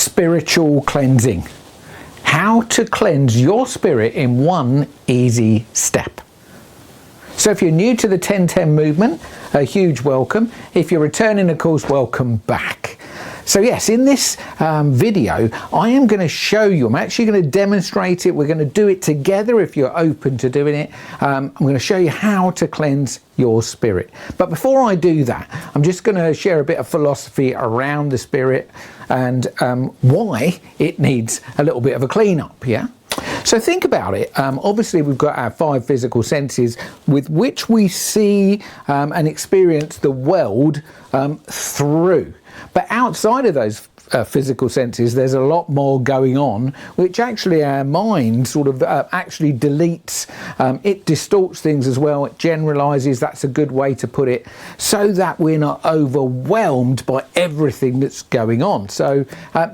spiritual cleansing. How to cleanse your spirit in one easy step. So if you're new to the 10-10 movement, a huge welcome. If you're returning, of course, welcome back. So yes, in this video, I am going to show you, I'm actually going to demonstrate it. We're going to do it together if you're open to doing it. I'm going to show you how to cleanse your spirit. But before I do that, I'm just going to share a bit of philosophy around the spirit and why it needs a little bit of a clean up, yeah? So think about it. Obviously, we've got our 5 physical senses with which we see and experience the world through. But outside of those physical senses, there's a lot more going on, which actually our mind sort of actually deletes. It distorts things as well. It generalizes. That's a good way to put it, so that we're not overwhelmed by everything that's going on. So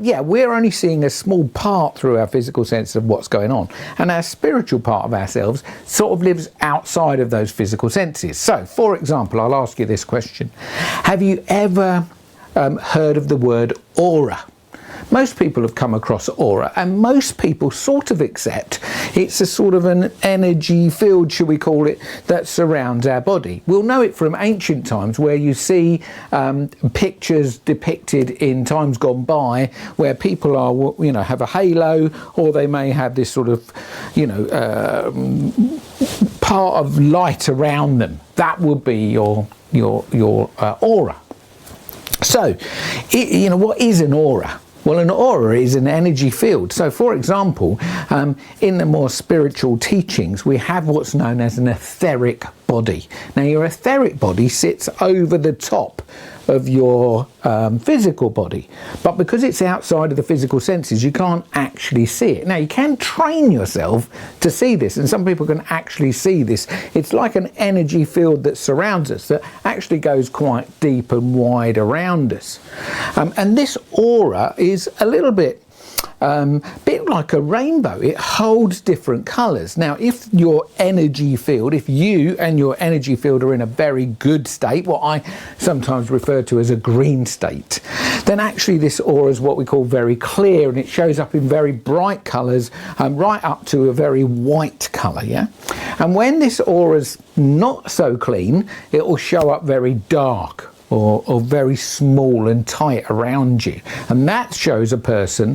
yeah, we're only seeing a small part through our physical senses of what's going on, and our spiritual part of ourselves sort of lives outside of those physical senses. So for example, I'll ask you this question: have you ever heard of the word aura? Most people have come across aura, and most people sort of accept it's a sort of an energy field, should we call it, that surrounds our body. We'll know it from ancient times, where you see pictures depicted in times gone by where people are, you know, have a halo, or they may have this sort of, you know, part of light around them. That would be your aura. So, you know, what is an aura? Well, an aura is an energy field. So, for example, in the more spiritual teachings, we have what's known as an etheric body. Now, your etheric body sits over the top of your physical body, but because it's outside of the physical senses, you can't actually see it. Now, you can train yourself to see this, and some people can actually see this. It's like an energy field that surrounds us, that actually goes quite deep and wide around us, and this aura is a little bit like a rainbow. It holds different colours. Now, if your energy field, if you and your energy field are in a very good state, what I sometimes refer to as a green state, then actually this aura is what we call very clear, and it shows up in very bright colours, right up to a very white colour, yeah? And when this aura's not so clean, it will show up very dark, or very small and tight around you, and that shows a person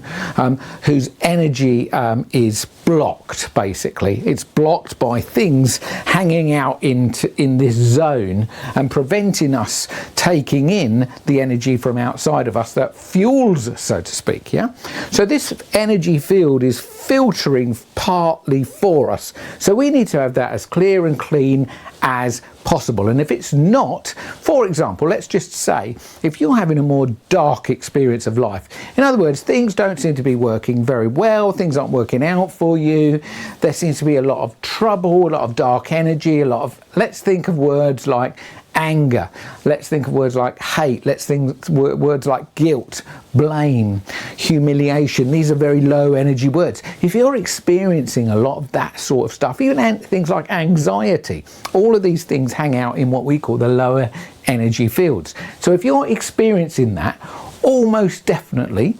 whose energy is blocked. Basically, it's blocked by things hanging out in this zone and preventing us taking in the energy from outside of us that fuels us, so to speak. Yeah. So this energy field is filtering partly for us. So we need to have that as clear and clean as possible. And if it's not, for example, let's just say if you're having a more dark experience of life, in other words, things don't seem to be working very well, things aren't working out for you, there seems to be a lot of trouble, a lot of dark energy, a lot of, let's think of words like anger, let's think of words like hate, let's think words like guilt, blame, humiliation. These are very low energy words. If you're experiencing a lot of that sort of stuff, even things like anxiety, all of these things hang out in what we call the lower energy fields. So if you're experiencing that, almost definitely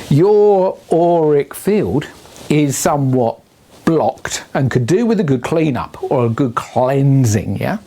your auric field is somewhat blocked and could do with a good cleanup or a good cleansing, yeah?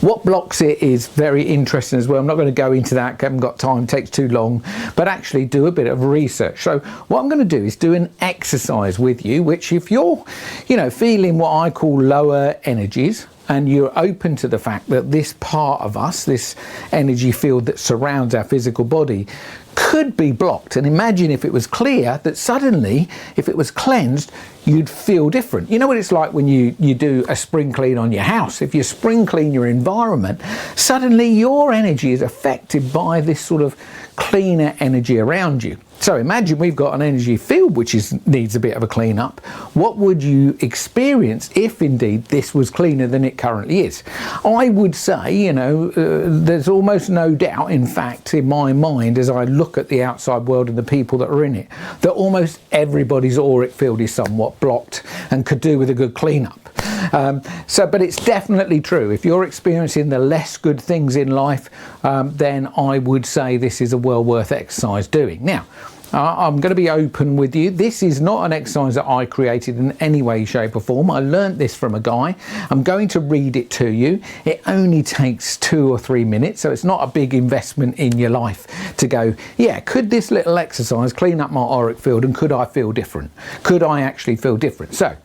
What blocks it is very interesting as well. I'm not going to go into that, I haven't got time, it takes too long, but actually do a bit of research. So what I'm going to do is do an exercise with you, which if you're, you know, feeling what I call lower energies, and you're open to the fact that this part of us, this energy field that surrounds our physical body, could be blocked. And imagine if it was clear, that suddenly, if it was cleansed, you'd feel different. You know what it's like when you do a spring clean on your house? If you spring clean your environment, suddenly your energy is affected by this sort of cleaner energy around you. So imagine we've got an energy field which needs a bit of a clean up. What would you experience if indeed this was cleaner than it currently is? I would say, you know, there's almost no doubt, in fact, in my mind, as I look at the outside world and the people that are in it, that almost everybody's auric field is somewhat blocked and could do with a good clean up. But it's definitely true. If you're experiencing the less good things in life, then I would say this is a well worth exercise doing. Now, I'm going to be open with you. This is not an exercise that I created in any way, shape or form. I learnt this from a guy. I'm going to read it to you. It only takes 2 or 3 minutes, so it's not a big investment in your life to go, yeah, could this little exercise clean up my auric field and could I feel different? Could I actually feel different? So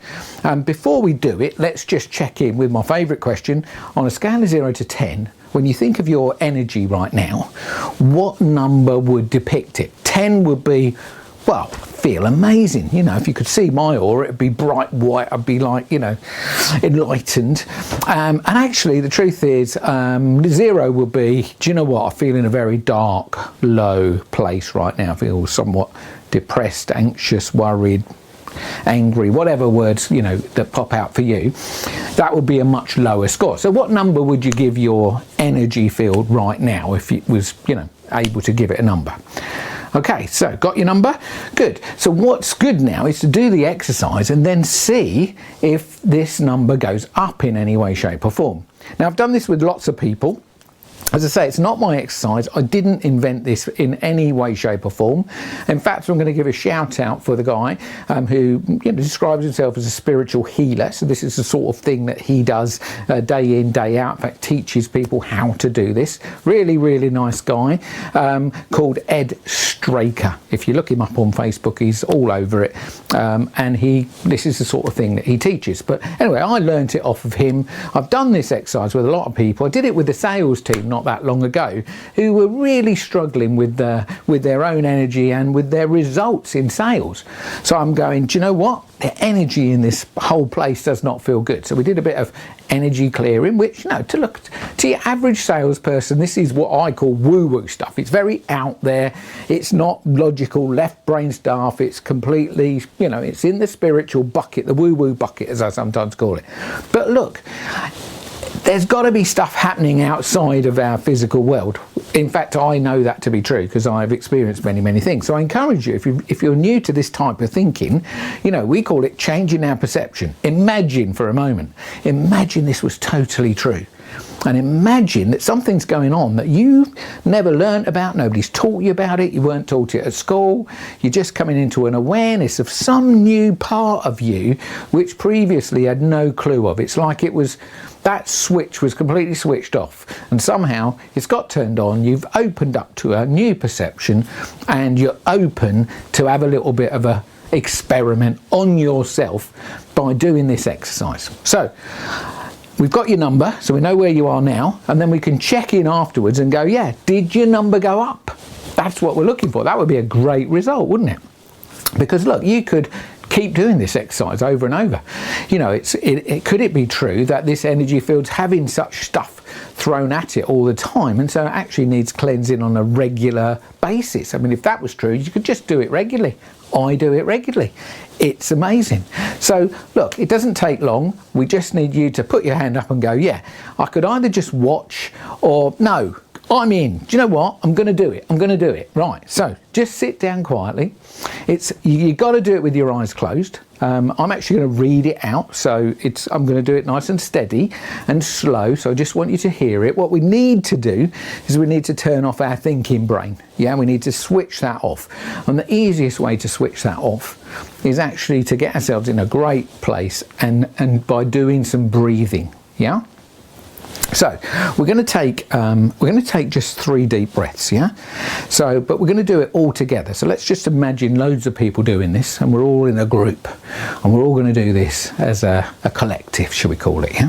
before we do it, let's just check in with my favourite question. On a scale of 0 to 10, when you think of your energy right now, what number would depict it? 10 would be, well, feel amazing. You know, if you could see my aura, it'd be bright white. I'd be like, you know, enlightened. And actually, the truth is, 0 would be, do you know what? I feel in a very dark, low place right now. I feel somewhat depressed, anxious, worried, angry, whatever words, you know, that pop out for you. That would be a much lower score. So what number would you give your energy field right now if it was, you know, able to give it a number? Okay, so got your number? Good. So what's good now is to do the exercise and then see if this number goes up in any way, shape or form. Now, I've done this with lots of people. As I say, it's not my exercise. I didn't invent this in any way, shape or form. In fact, I'm going to give a shout out for the guy who, you know, describes himself as a spiritual healer. So this is the sort of thing that he does day in, day out. In fact, teaches people how to do this. Really, really nice guy called Ed Straker. If you look him up on Facebook, he's all over it. And this is the sort of thing that he teaches. But anyway, I learnt it off of him. I've done this exercise with a lot of people. I did it with the sales team not that long ago, who were really struggling with their own energy and with their results in sales. So I'm going, do you know what? The energy in this whole place does not feel good. So we did a bit of energy clearing, which, you know, to your average salesperson, this is what I call woo-woo stuff. It's very out there. It's not logical left brain stuff. It's completely, you know, it's in the spiritual bucket, the woo-woo bucket, as I sometimes call it. But look, there's got to be stuff happening outside of our physical world. In fact, I know that to be true because I've experienced many, many things. So I encourage you, if you're new to this type of thinking, you know, we call it changing our perception. Imagine for a moment, imagine this was totally true. And imagine that something's going on that you've never learnt about, nobody's taught you about it, you weren't taught it at school, you're just coming into an awareness of some new part of you which previously had no clue of. It's like it was, that switch was completely switched off and somehow it's got turned on, you've opened up to a new perception and you're open to have a little bit of a experiment on yourself by doing this exercise. So we've got your number, so we know where you are now, and then we can check in afterwards and go, yeah, did your number go up? That's what we're looking for. That would be a great result, wouldn't it? Because look, you could keep doing this exercise over and over. You know, could it be true that this energy field's having such stuff thrown at it all the time, and so it actually needs cleansing on a regular basis? I mean, if that was true, you could just do it regularly. I do it regularly. It's amazing. So look, it doesn't take long. We just need you to put your hand up and go, yeah, I could either just watch or no, I'm in. Do you know what? I'm going to do it. I'm going to do it. Right. So just sit down quietly. You got to do it with your eyes closed. I'm actually going to read it out. So I'm going to do it nice and steady and slow. So I just want you to hear it. What we need to do is we need to turn off our thinking brain. Yeah, we need to switch that off. And the easiest way to switch that off is actually to get ourselves in a great place and by doing some breathing. Yeah. So we're going to take just 3 deep breaths, yeah? So, but we're going to do it all together. So let's just imagine loads of people doing this and we're all in a group and we're all going to do this as a collective, shall we call it, yeah?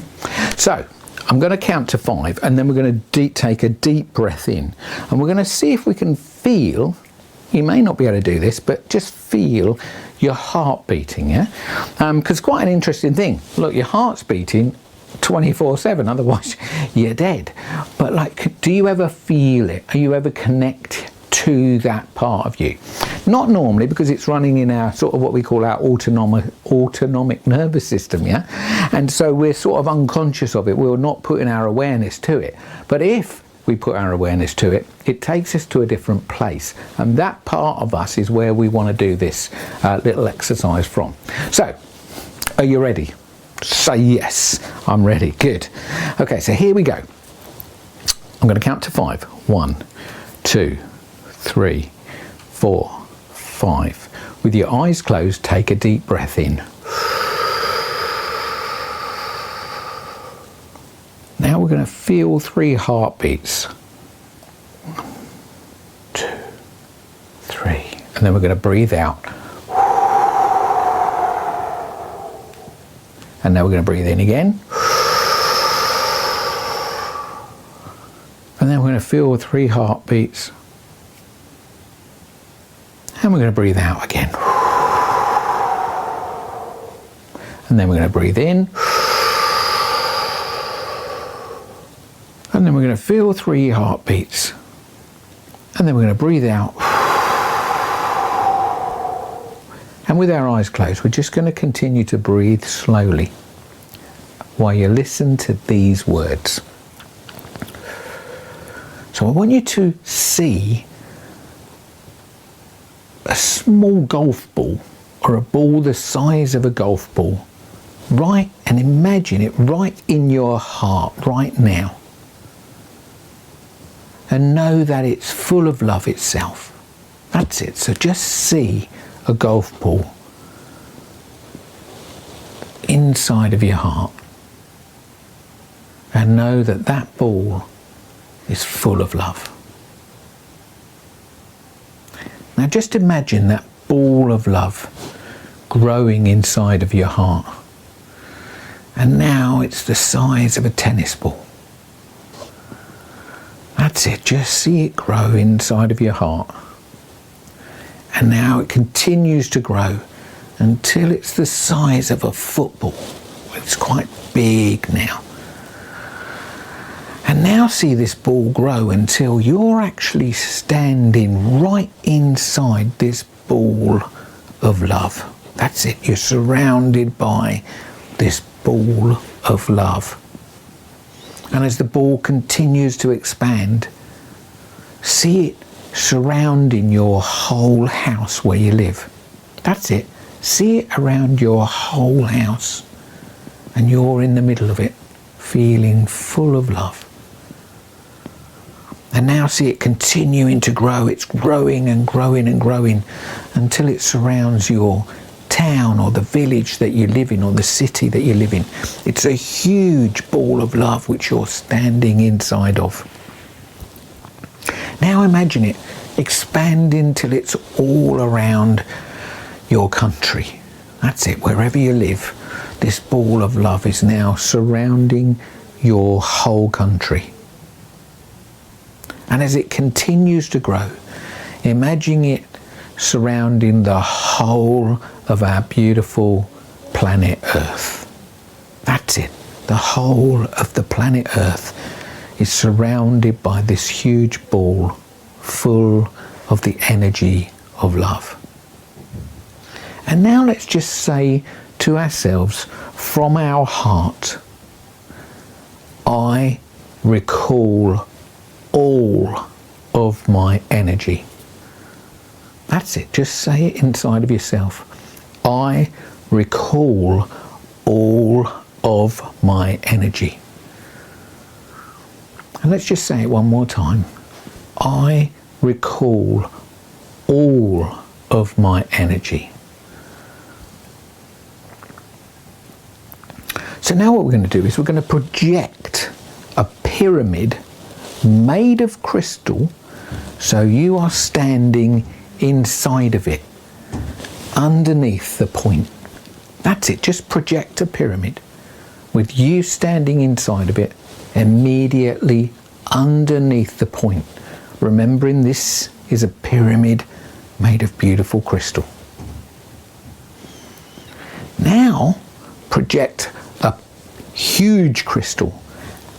So I'm going to count to 5 and then we're going to take a deep breath in and we're going to see if we can feel, you may not be able to do this, but just feel your heart beating, yeah? Because quite an interesting thing, look, your heart's beating 24/7, otherwise you're dead. But like, do you ever feel it? Are you ever connect to that part of you? Not normally, because it's running in our sort of what we call our autonomic nervous system, yeah? And so we're sort of unconscious of it. We're not putting our awareness to it. But if we put our awareness to it, it takes us to a different place. And that part of us is where we want to do this little exercise from. So, are you ready? Say yes, I'm ready. Good. Okay, so here we go. I'm going to count to 5. 1, 2, 3, 4, 5. With your eyes closed, take a deep breath in. Now we're going to feel 3 heartbeats. 1, 2, 3. And then we're going to breathe out. And now we're going to breathe in again. And then we're going to feel 3 heartbeats. And we're going to breathe out again. And then we're going to breathe in. And then we're going to feel 3 heartbeats. And then we're going to breathe out. And with our eyes closed, we're just going to continue to breathe slowly while you listen to these words. So I want you to see a small golf ball, or a ball the size of a golf ball, right, and imagine it right in your heart right now. And know that it's full of love itself. That's it. So just see a golf ball inside of your heart. And know that that ball is full of love. Now just imagine that ball of love growing inside of your heart. And now it's the size of a tennis ball. That's it, just see it grow inside of your heart. And now it continues to grow until it's the size of a football. It's quite big now. And now see this ball grow until you're actually standing right inside this ball of love. That's it, you're surrounded by this ball of love. And as the ball continues to expand, see it surrounding your whole house where you live. That's it. See it around your whole house. And you're in the middle of it, feeling full of love. And now see it continuing to grow. It's growing and growing and growing until it surrounds your town or the village that you live in or the city that you live in. It's a huge ball of love which you're standing inside of. Now imagine it expanding till it's all around your country. That's it, wherever you live, this ball of love is now surrounding your whole country. And as it continues to grow, imagine it surrounding the whole of our beautiful planet Earth. That's it. The whole of the planet Earth is surrounded by this huge ball full of the energy of love. And now let's just say to ourselves from our heart, I recall all of my energy. That's it, just say it inside of yourself. I recall all of my energy. And let's just say it one more time. I recall all of my energy. So now what we're going to do is we're going to project a pyramid made of crystal, so you are standing inside of it, underneath the point. That's it, just project a pyramid with you standing inside of it, immediately underneath the point. Remembering this is a pyramid made of beautiful crystal. Now project a huge crystal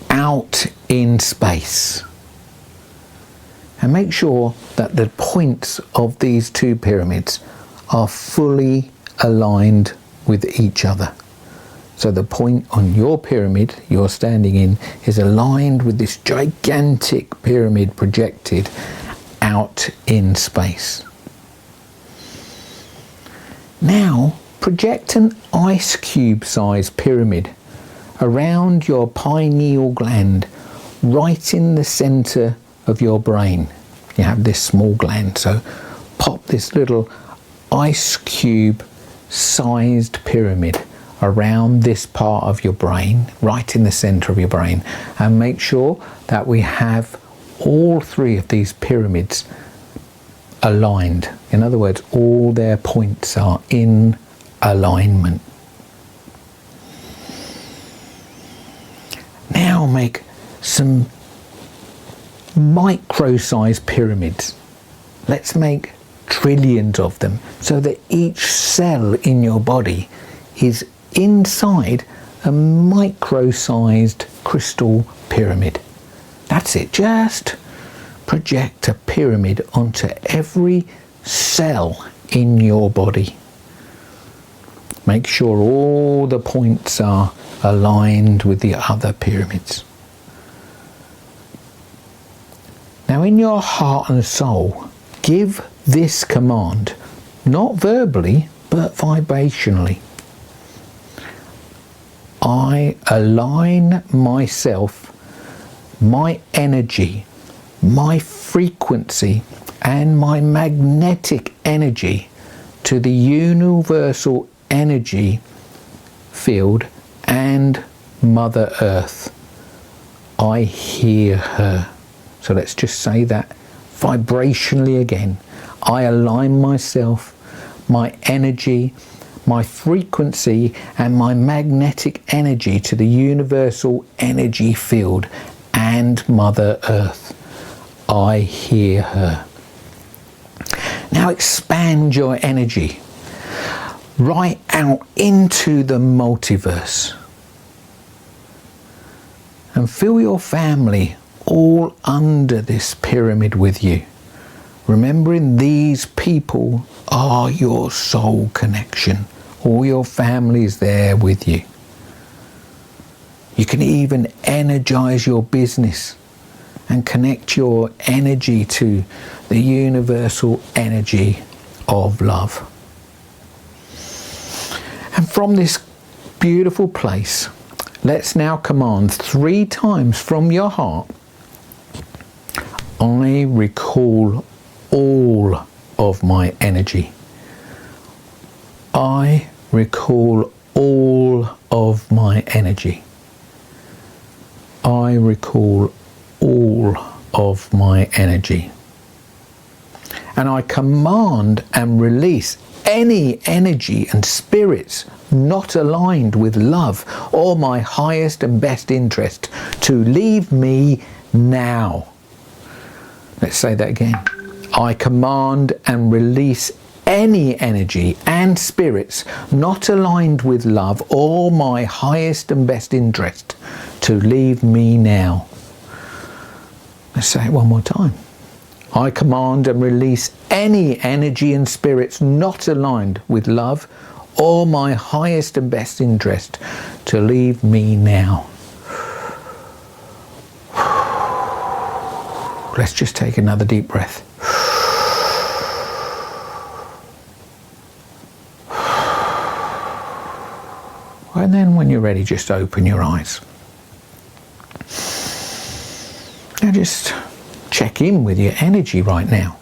out in space. And make sure that the points of these two pyramids are fully aligned with each other. So the point on your pyramid you're standing in is aligned with this gigantic pyramid projected out in space. Now project an ice cube sized pyramid around your pineal gland, right in the center of your brain. You have this small gland, so pop this little ice cube sized pyramid around this part of your brain, right in the center of your brain, and make sure that we have all three of these pyramids aligned. In other words, all their points are in alignment. Now make some micro-sized pyramids. Let's make trillions of them so that each cell in your body is inside a micro-sized crystal pyramid. That's it. Just project a pyramid onto every cell in your body. Make sure all the points are aligned with the other pyramids. Now, in your heart and soul, give this command, not verbally, but vibrationally. I align myself, my energy, my frequency, and my magnetic energy to the universal energy field and Mother Earth. I hear her. So let's just say that vibrationally again. I align myself, my energy, my frequency, and my magnetic energy to the universal energy field and Mother Earth. I hear her. Now expand your energy right out into the multiverse and feel your family all under this pyramid with you. Remembering these people are your soul connection. All your family is there with you. You can even energize your business and connect your energy to the universal energy of love. And from this beautiful place, let's now command 3 times from your heart, I recall all of my energy. I recall all of my energy. I recall all of my energy. And I command and release any energy and spirits not aligned with love or my highest and best interest to leave me now. Let's say that again. I command and release any energy and spirits not aligned with love or my highest and best interest to leave me now. Let's say it one more time. I command and release any energy and spirits not aligned with love or my highest and best interest to leave me now. Let's just take another deep breath. And then when you're ready, just open your eyes. Now just check in with your energy right now.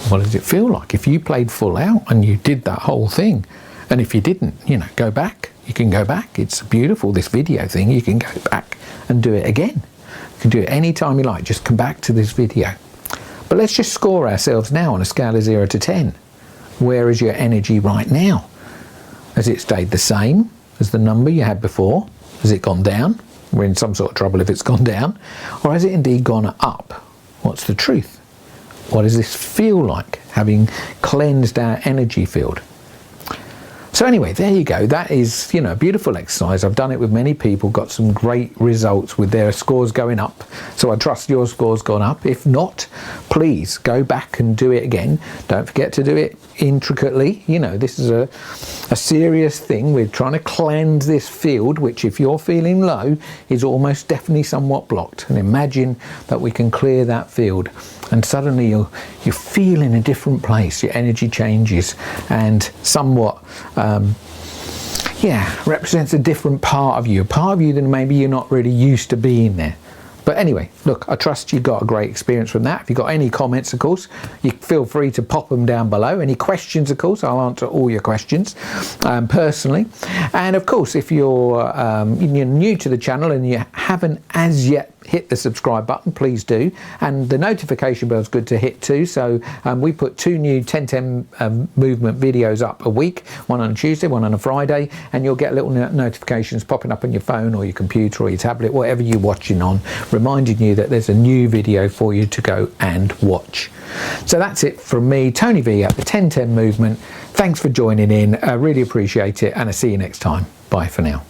What does it feel like? If you played full out and you did that whole thing, and if you didn't, go back. You can go back. It's beautiful, this video thing. You can go back and do it again. You can do it any time you like. Just come back to this video. But let's just score ourselves now on a scale of 0 to 10. Where is your energy right now? Has it stayed the same as the number you had before? Has it gone down? We're in some sort of trouble if it's gone down. Or has it indeed gone up? What's the truth? What does this feel like, having cleansed our energy field? So anyway, there you go. That is, a beautiful exercise. I've done it with many people, got some great results with their scores going up. So I trust your score's gone up. If not, please go back and do it again. Don't forget to do it intricately. This is a serious thing. We're trying to cleanse this field, which if you're feeling low, is almost definitely somewhat blocked. And imagine that we can clear that field. And suddenly you feel in a different place. Your energy changes and somewhat represents a different part of you that maybe you're not really used to being there. But anyway, look, I trust you got a great experience from that. If you've got any comments, of course, you feel free to pop them down below. Any questions, of course, I'll answer all your questions personally. And of course, if you're new to the channel and you haven't as yet hit the subscribe button, please do, and the notification bell is good to hit too. So we put 2 new 10-10 movement videos up a week, one on a Tuesday, one on a Friday, and you'll get little notifications popping up on your phone or your computer or your tablet, whatever you're watching on, reminding you that there's a new video for you to go and watch. So that's it from me, Tony V at the 10-10 movement. Thanks for joining in, I really appreciate it, and I'll see you next time. Bye for now.